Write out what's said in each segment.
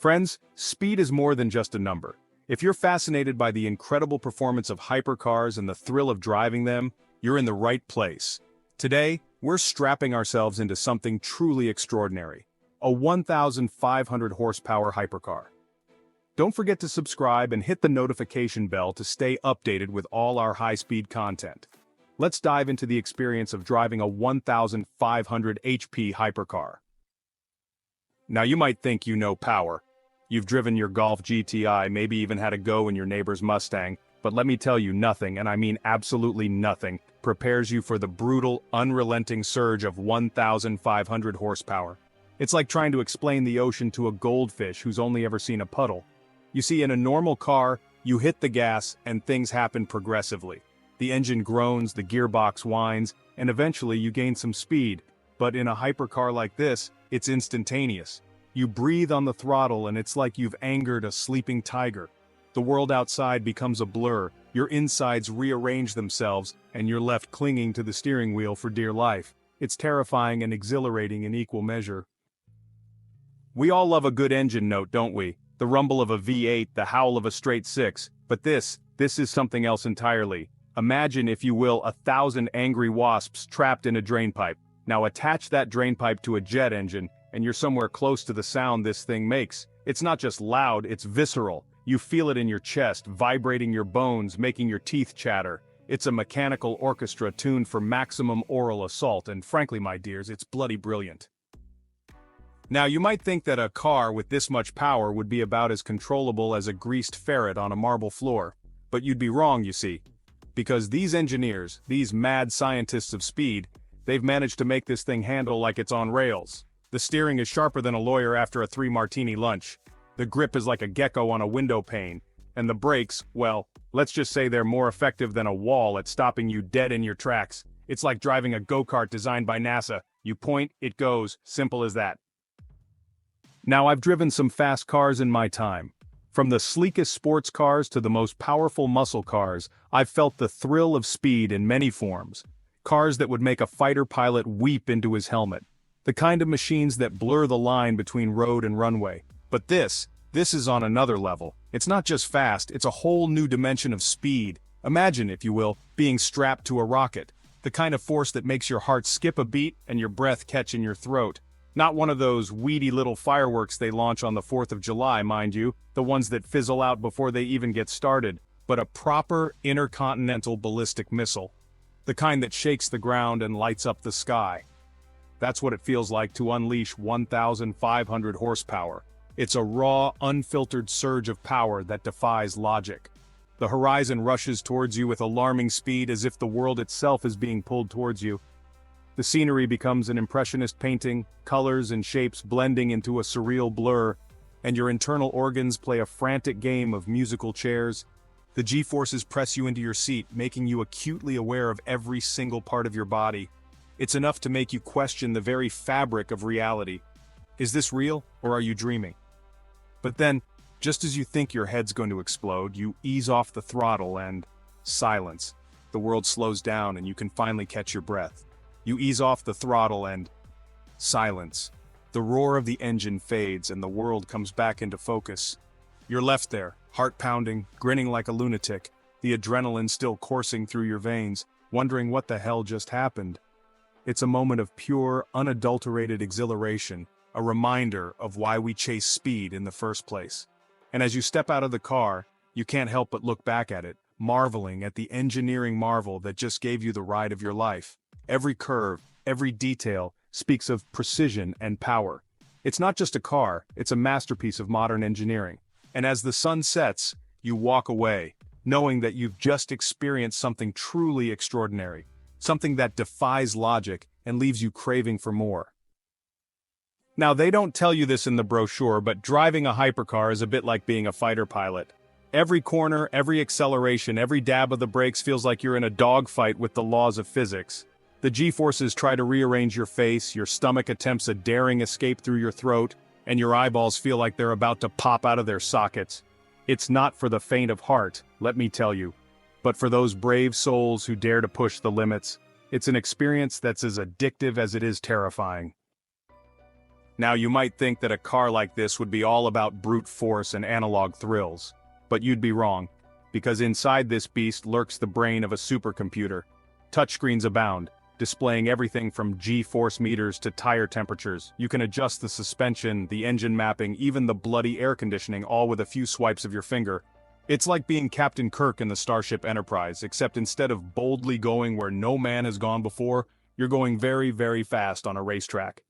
Friends, speed is more than just a number. If you're fascinated by the incredible performance of hypercars and the thrill of driving them, you're in the right place. Today, we're strapping ourselves into something truly extraordinary. A 1,500 horsepower hypercar. Don't forget to subscribe and hit the notification bell to stay updated with all our high-speed content. Let's dive into the experience of driving a 1,500 HP hypercar. Now you might think you know power. You've driven your Golf GTI, maybe even had a go in your neighbor's Mustang, but let me tell you, nothing, and I mean absolutely nothing, prepares you for the brutal, unrelenting surge of 1,500 horsepower. It's like trying to explain the ocean to a goldfish who's only ever seen a puddle. You see, in a normal car, you hit the gas and things happen progressively. The engine groans, the gearbox whines, and eventually you gain some speed. But in a hypercar like this, it's instantaneous. You breathe on the throttle and it's like you've angered a sleeping tiger. The world outside becomes a blur, your insides rearrange themselves, and you're left clinging to the steering wheel for dear life. It's terrifying and exhilarating in equal measure. We all love a good engine note, don't we? The rumble of a V8, the howl of a straight six. But this is something else entirely. Imagine, if you will, 1,000 angry wasps trapped in a drainpipe. Now attach that drainpipe to a jet engine, and you're somewhere close to the sound this thing makes. It's not just loud, it's visceral. You feel it in your chest, vibrating your bones, making your teeth chatter. It's a mechanical orchestra tuned for maximum oral assault, and frankly, my dears, it's bloody brilliant. Now you might think that a car with this much power would be about as controllable as a greased ferret on a marble floor. But you'd be wrong, you see. Because these engineers, these mad scientists of speed, they've managed to make this thing handle like it's on rails. The steering is sharper than a lawyer after a 3-martini lunch. The grip is like a gecko on a window pane. And the brakes, well, let's just say they're more effective than a wall at stopping you dead in your tracks. It's like driving a go-kart designed by NASA. You point, it goes, simple as that. Now, I've driven some fast cars in my time. From the sleekest sports cars to the most powerful muscle cars, I've felt the thrill of speed in many forms. Cars that would make a fighter pilot weep into his helmet. The kind of machines that blur the line between road and runway. But this is on another level. It's not just fast, it's a whole new dimension of speed. Imagine, if you will, being strapped to a rocket. The kind of force that makes your heart skip a beat and your breath catch in your throat. Not one of those weedy little fireworks they launch on the 4th of July, mind you, the ones that fizzle out before they even get started, but a proper intercontinental ballistic missile. The kind that shakes the ground and lights up the sky. That's what it feels like to unleash 1,500 horsepower. It's a raw, unfiltered surge of power that defies logic. The horizon rushes towards you with alarming speed, as if the world itself is being pulled towards you. The scenery becomes an impressionist painting, colors and shapes blending into a surreal blur, and your internal organs play a frantic game of musical chairs. The G-forces press you into your seat, making you acutely aware of every single part of your body. It's enough to make you question the very fabric of reality. Is this real, or are you dreaming? But then, just as you think your head's going to explode, you ease off the throttle and silence. The world slows down and you can finally catch your breath. You ease off the throttle and silence. The roar of the engine fades and the world comes back into focus. You're left there, heart pounding, grinning like a lunatic, the adrenaline still coursing through your veins, wondering what the hell just happened. It's a moment of pure, unadulterated exhilaration, a reminder of why we chase speed in the first place. And as you step out of the car, you can't help but look back at it, marveling at the engineering marvel that just gave you the ride of your life. Every curve, every detail, speaks of precision and power. It's not just a car, it's a masterpiece of modern engineering. And as the sun sets, you walk away, knowing that you've just experienced something truly extraordinary. Something that defies logic and leaves you craving for more. Now, they don't tell you this in the brochure, but driving a hypercar is a bit like being a fighter pilot. Every corner, every acceleration, every dab of the brakes feels like you're in a dogfight with the laws of physics. The G-forces try to rearrange your face, your stomach attempts a daring escape through your throat, and your eyeballs feel like they're about to pop out of their sockets. It's not for the faint of heart, let me tell you. But for those brave souls who dare to push the limits, it's an experience that's as addictive as it is terrifying. Now you might think that a car like this would be all about brute force and analog thrills. But you'd be wrong. Because inside this beast lurks the brain of a supercomputer. Touchscreens abound, displaying everything from G-force meters to tire temperatures. You can adjust the suspension, the engine mapping, even the bloody air conditioning, all with a few swipes of your finger. It's like being Captain Kirk in the Starship Enterprise, except instead of boldly going where no man has gone before, you're going very, very fast on a racetrack.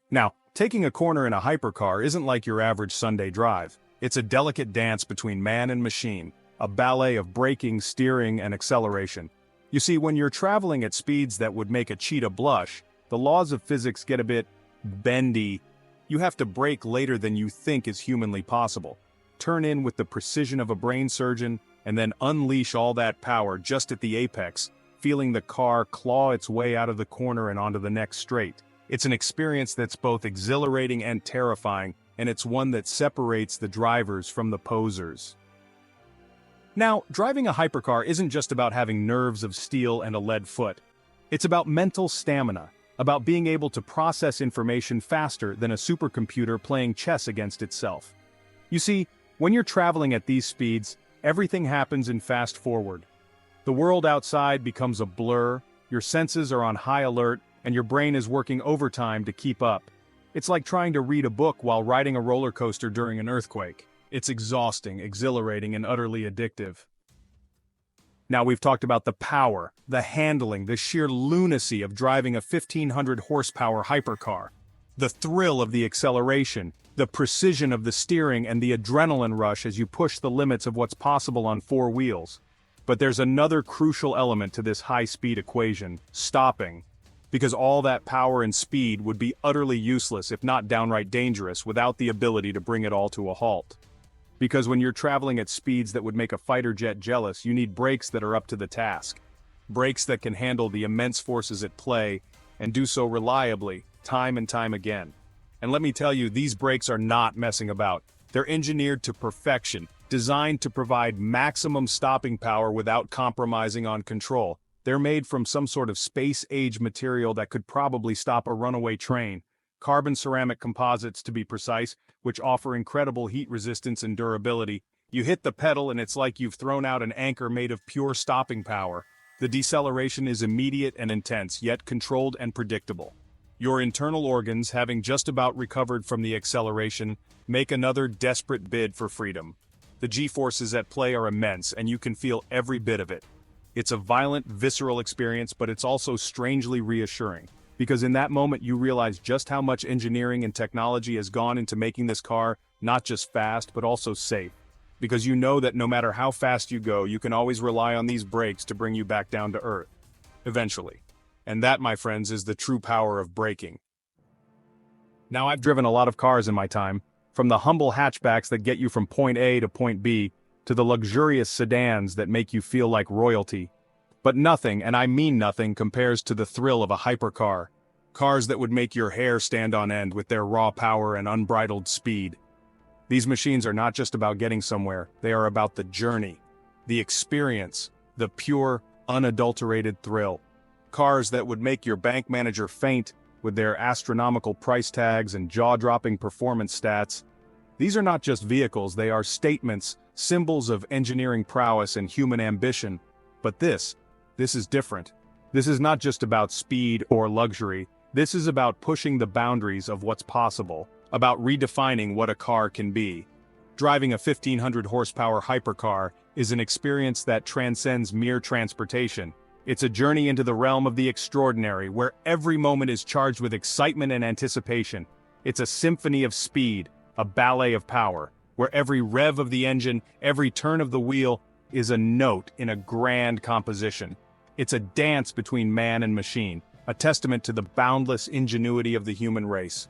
Now, taking a corner in a hypercar isn't like your average Sunday drive. It's a delicate dance between man and machine, a ballet of braking, steering, and acceleration. You see, when you're traveling at speeds that would make a cheetah blush, the laws of physics get a bit bendy. You have to brake later than you think is humanly possible. Turn in with the precision of a brain surgeon, and then unleash all that power just at the apex, feeling the car claw its way out of the corner and onto the next straight. It's an experience that's both exhilarating and terrifying, and it's one that separates the drivers from the posers. Now, driving a hypercar isn't just about having nerves of steel and a lead foot. It's about mental stamina, about being able to process information faster than a supercomputer playing chess against itself. You see, when you're traveling at these speeds, everything happens in fast forward. The world outside becomes a blur, your senses are on high alert, and your brain is working overtime to keep up. It's like trying to read a book while riding a roller coaster during an earthquake. It's exhausting, exhilarating, and utterly addictive. Now we've talked about the power, the handling, the sheer lunacy of driving a 1500 horsepower hypercar. The thrill of the acceleration, the precision of the steering, and the adrenaline rush as you push the limits of what's possible on four wheels. But there's another crucial element to this high-speed equation: stopping. Because all that power and speed would be utterly useless, if not downright dangerous, without the ability to bring it all to a halt. Because when you're traveling at speeds that would make a fighter jet jealous, you need brakes that are up to the task. Brakes that can handle the immense forces at play, and do so reliably, time and time again. And let me tell you, these brakes are not messing about. They're engineered to perfection, designed to provide maximum stopping power without compromising on control. They're made from some sort of space-age material that could probably stop a runaway train. Carbon ceramic composites, to be precise, which offer incredible heat resistance and durability. You hit the pedal and it's like you've thrown out an anchor made of pure stopping power. The deceleration is immediate and intense, yet controlled and predictable. Your internal organs, having just about recovered from the acceleration, make another desperate bid for freedom. The G-forces at play are immense, and you can feel every bit of it. It's a violent, visceral experience, but it's also strangely reassuring. Because in that moment you realize just how much engineering and technology has gone into making this car not just fast, but also safe. Because you know that no matter how fast you go, you can always rely on these brakes to bring you back down to earth. Eventually. And that, my friends, is the true power of braking. Now, I've driven a lot of cars in my time, from the humble hatchbacks that get you from point A to point B, to the luxurious sedans that make you feel like royalty. But nothing, and I mean nothing, compares to the thrill of a hypercar. Cars that would make your hair stand on end with their raw power and unbridled speed. These machines are not just about getting somewhere, they are about the journey, the experience, the pure, unadulterated thrill. Cars that would make your bank manager faint with their astronomical price tags and jaw-dropping performance stats. These are not just vehicles, they are statements, symbols of engineering prowess and human ambition. But this is different. This is not just about speed or luxury. This is about pushing the boundaries of what's possible, about redefining what a car can be. Driving a 1500 horsepower hypercar is an experience that transcends mere transportation. It's a journey into the realm of the extraordinary, where every moment is charged with excitement and anticipation. It's a symphony of speed, a ballet of power, where every rev of the engine, every turn of the wheel, is a note in a grand composition. It's a dance between man and machine, a testament to the boundless ingenuity of the human race.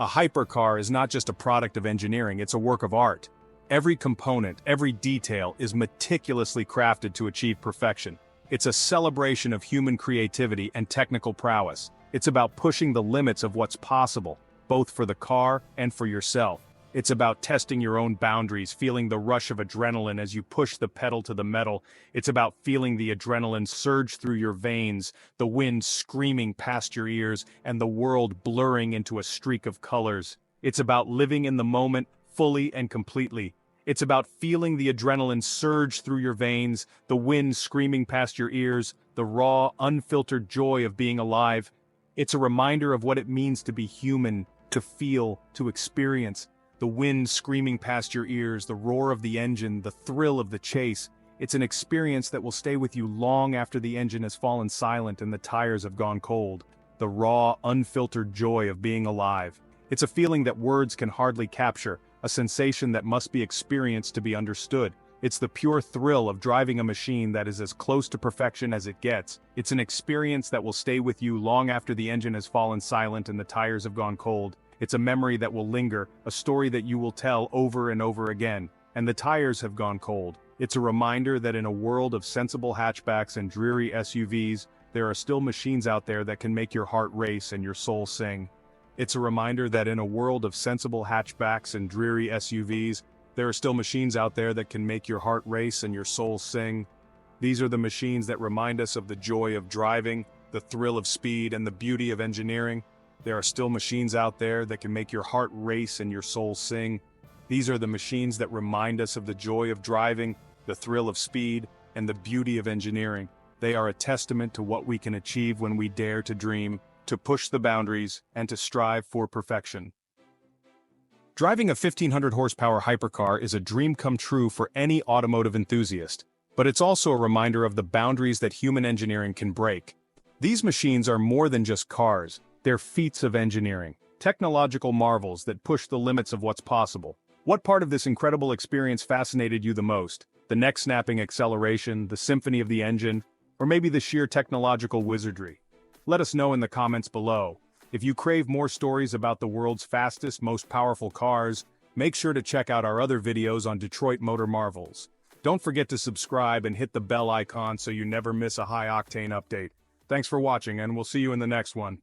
A hypercar is not just a product of engineering, it's a work of art. Every component, every detail is meticulously crafted to achieve perfection. It's a celebration of human creativity and technical prowess. It's about pushing the limits of what's possible, both for the car and for yourself. It's about testing your own boundaries, feeling the rush of adrenaline as you push the pedal to the metal. It's about feeling the adrenaline surge through your veins, the wind screaming past your ears, and the world blurring into a streak of colors. It's about living in the moment, fully and completely. It's about feeling the adrenaline surge through your veins, the wind screaming past your ears, the raw, unfiltered joy of being alive. It's a reminder of what it means to be human, to feel, to experience. The wind screaming past your ears, the roar of the engine, the thrill of the chase. It's an experience that will stay with you long after the engine has fallen silent and the tires have gone cold. The raw, unfiltered joy of being alive. It's a feeling that words can hardly capture, a sensation that must be experienced to be understood. It's the pure thrill of driving a machine that is as close to perfection as it gets. It's an experience that will stay with you long after the engine has fallen silent and the tires have gone cold. It's a memory that will linger, a story that you will tell over and over again. And the tires have gone cold. It's a reminder that in a world of sensible hatchbacks and dreary SUVs, there are still machines out there that can make your heart race and your soul sing. It's a reminder that in a world of sensible hatchbacks and dreary SUVs, there are still machines out there that can make your heart race and your soul sing. These are the machines that remind us of the joy of driving, the thrill of speed, and the beauty of engineering. There are still machines out there that can make your heart race and your soul sing. These are the machines that remind us of the joy of driving, the thrill of speed, and the beauty of engineering. They are a testament to what we can achieve when we dare to dream, to push the boundaries, and to strive for perfection. Driving a 1500 horsepower hypercar is a dream come true for any automotive enthusiast, but it's also a reminder of the boundaries that human engineering can break. These machines are more than just cars. They're feats of engineering, technological marvels that push the limits of what's possible. What part of this incredible experience fascinated you the most? The neck-snapping acceleration, the symphony of the engine, or maybe the sheer technological wizardry? Let us know in the comments below. If you crave more stories about the world's fastest, most powerful cars, make sure to check out our other videos on Detroit Motor Marvels. Don't forget to subscribe and hit the bell icon so you never miss a high-octane update. Thanks for watching, and we'll see you in the next one.